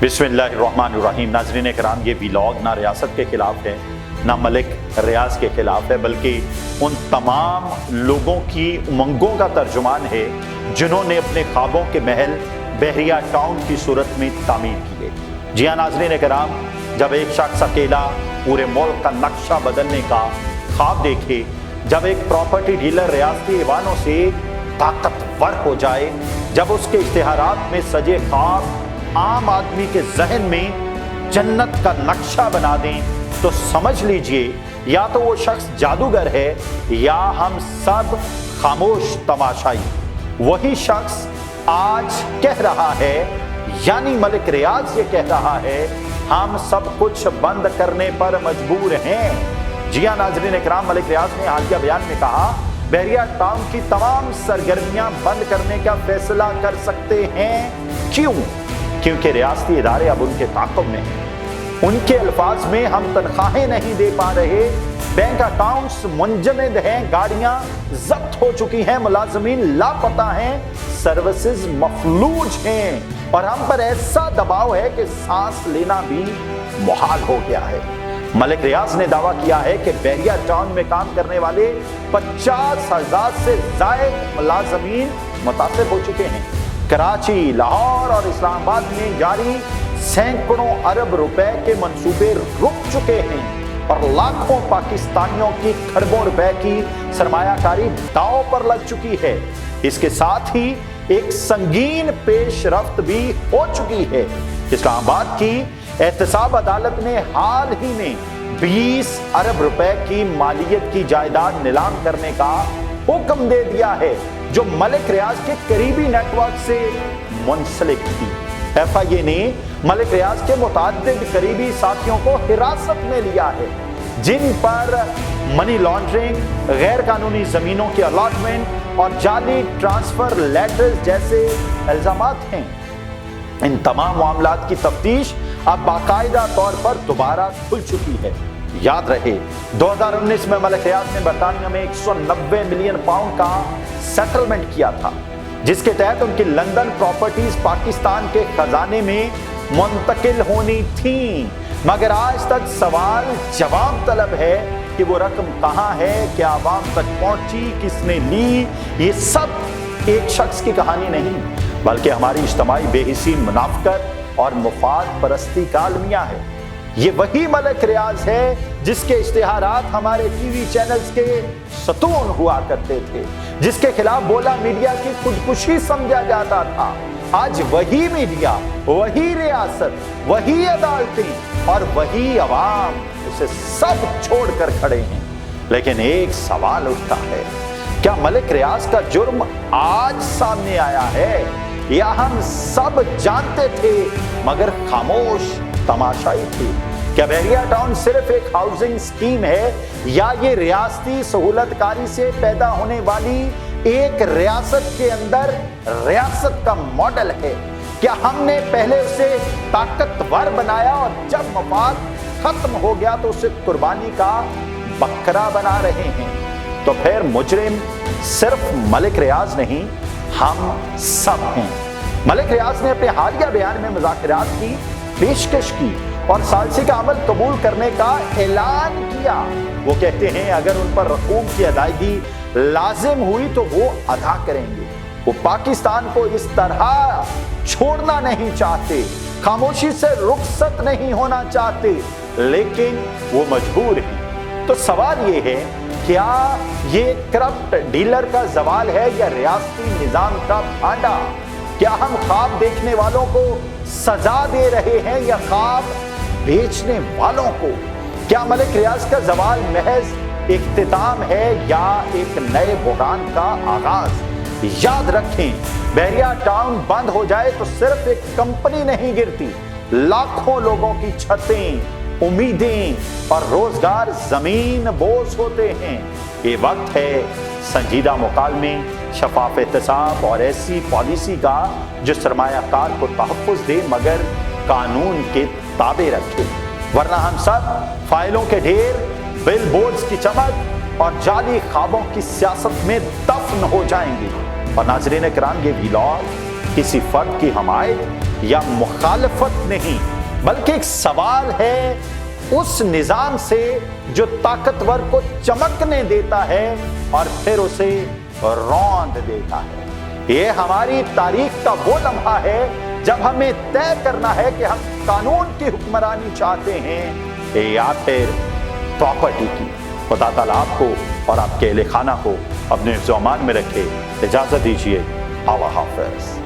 बिस्मिल्लाहिर्रहमानिर्रहीम। नाज़रीन कराम, ये व्लॉग ना रियासत के खिलाफ है ना मलिक रियाज के खिलाफ है, बल्कि उन तमाम लोगों की उमंगों का तर्जुमान है जिन्होंने अपने ख्वाबों के महल बहरिया टाउन की सूरत में तामीर किए। जी हाँ नाज़रीन कराम, जब एक शख्स अकेला पूरे मुल्क का नक्शा बदलने का ख्वाब देखे, जब एक प्रॉपर्टी डीलर रियासती ऐवानों से ताकतवर हो जाए, जब उसके इश्तिहारात में सजे ख्वाब आम आदमी के जहन में जन्नत का नक्शा बना दें, तो समझ लीजिए या तो वो शख्स जादूगर है या हम सब खामोश तमाशाई। वही शख्स आज कह रहा है, यानी मलिक रियाज ये कह रहा है, हम सब कुछ बंद करने पर मजबूर हैं। जी हाँ नाज़रीन इकराम, मलिक रियाज ने हालिया बयान में कहा बहरिया टाउन की तमाम सरगर्मियां बंद करने का फैसला कर सकते हैं। क्यों? क्योंकि रियासती इदारे अब उनके ताक़ुब में हैं। उनके अल्फाज में हम तनख्वाहें नहीं दे पा रहे, बैंक अकाउंट्स मुंजमद हैं, गाड़ियां जब्त हो चुकी हैं, मुलाजमीन लापता हैं, सर्विसेज मफलूज हैं और हम पर ऐसा दबाव है कि सांस लेना भी मुहाल हो गया है। मलिक रियाज ने दावा किया है कि बहरिया टाउन में काम करने वाले 50,000 से ज़ायद मुलाजमीन मुतासिर हो चुके हैं। कराची, लाहौर और इस्लामाबाद में जारी सैकड़ों अरब रुपए के मंसूबे रुक चुके हैं और लाखों पाकिस्तानियों की खरबों रुपए की सरमायाकारी दांव पर लग चुकी है। इसके साथ ही एक संगीन पेशरफ्त भी हो चुकी है। इस्लामाबाद की एहतसाब अदालत ने हाल ही में 20 अरब रुपए की मालियत की जायदाद नीलाम करने का हुक्म दे दिया है, जो मलिक रियाज के करीबी नेटवर्क से मुंसलिक थी। FIA ने मलिक रियाज के मुताद्दिद करीबी साथियों को हिरासत में लिया है, जिन पर मनी लॉन्ड्रिंग, गैर कानूनी जमीनों की अलॉटमेंट और जाली ट्रांसफर लेटर्स जैसे इल्जामात हैं। इन तमाम मामलात की तफ्तीश अब बाकायदा तौर पर दोबारा खुल चुकी है। याद रहे 2019 में मलिक रियाज ने बरतानिया में 190 मिलियन पाउंड का सेटलमेंट किया था, जिसके तहत उनकी लंदन प्रॉपर्टीज पाकिस्तान के खजाने में मुंतकिल होनी थी। मगर आज तक सवाल जवाब तलब है कि वो रकम कहां है, क्या आवाम तक पहुंची, किसने ली। ये सब एक शख्स की कहानी नहीं, बल्कि हमारी इज्तिमाई बेहिसी, मुनाफकत और मुफाद परस्ती का अलमिया है। ये वही मलिक रियाज है जिसके इश्तिहारात हमारे टीवी चैनल्स के सतून हुआ करते थे, जिसके खिलाफ बोला मीडिया की खुदकुशी समझा जाता था। आज वही मीडिया, वही रियासत, वही अदालतें और वही अवाम उसे सब छोड़कर खड़े हैं। लेकिन एक सवाल उठता है, क्या मलिक रियाज का जुर्म आज सामने आया है या हम सब जानते थे मगर खामोश तमाशाई थी? क्या बहरिया टाउन सिर्फ एक हाउसिंग स्कीम है या ये रियासती सहूलतकारी से पैदा होने वाली एक रियासत के अंदर रियासत का मॉडल है? क्या हमने पहले उसे ताकतवर बनाया और जब मफाद खत्म हो गया तो उसे कुर्बानी का बकरा बना रहे हैं? तो फिर मुजरिम सिर्फ मलिक रियाज नहीं, हम सब हैं। मलिक रियाज ने अपने हालिया बयान में मुज़ाकरात की पेशकश की और सालसी का अमल कबूल करने का ऐलान किया। वो कहते हैं अगर उन पर रकूम की अदायगी लाजिम हुई तो वो अदा करेंगे। वो पाकिस्तान को इस तरह छोड़ना नहीं चाहते, खामोशी से रुखसत नहीं होना चाहते, लेकिन वो मजबूर हैं। तो सवाल ये है, क्या ये करप्ट डीलर का जवाल है या रियासती निजाम का भांडा? क्या हम ख्वाब देखने वालों को सजा दे रहे हैं या ख्वाब बेचने वालों को? क्या मलिक रियाज का जवाल महज इख्तिताम है या एक नए बुहरान का आगाज? याद रखें, बहरिया टाउन बंद हो जाए तो सिर्फ एक कंपनी नहीं गिरती, लाखों लोगों की छतें, उम्मीदें और रोजगार जमीन बोझ होते हैं। ये वक्त है संजीदा मुकालमे, शफाफ एहतसाब और ऐसी पॉलिसी का जो सरमायाकार को तहफ़्फ़ुज़ दे मगर कानून के ताबे रखे, वरना हम सब फाइलों के ढेर, बिल बोर्ड्स की चमक और जाली ख्वाबों की सियासत में दफन हो जाएंगे। और नाज़रीन किराम, ये व्लॉग किसी फर्द की हमायत یا مخالفت نہیں، بلکہ ایک سوال ہے اس نظام سے جو طاقتور کو چمکنے دیتا ہے اور پھر اسے روند دیتا ہے۔ یہ ہماری تاریخ کا وہ لمحہ ہے جب ہمیں طے کرنا ہے کہ ہم قانون کی حکمرانی چاہتے ہیں یا پھر پراپرٹی کی۔ خدا تعالیٰ آپ کو اور آپ کے اہل خانہ کو اپنے حفظ و امان میں رکھے۔ اجازت دیجیے، اللہ حافظ۔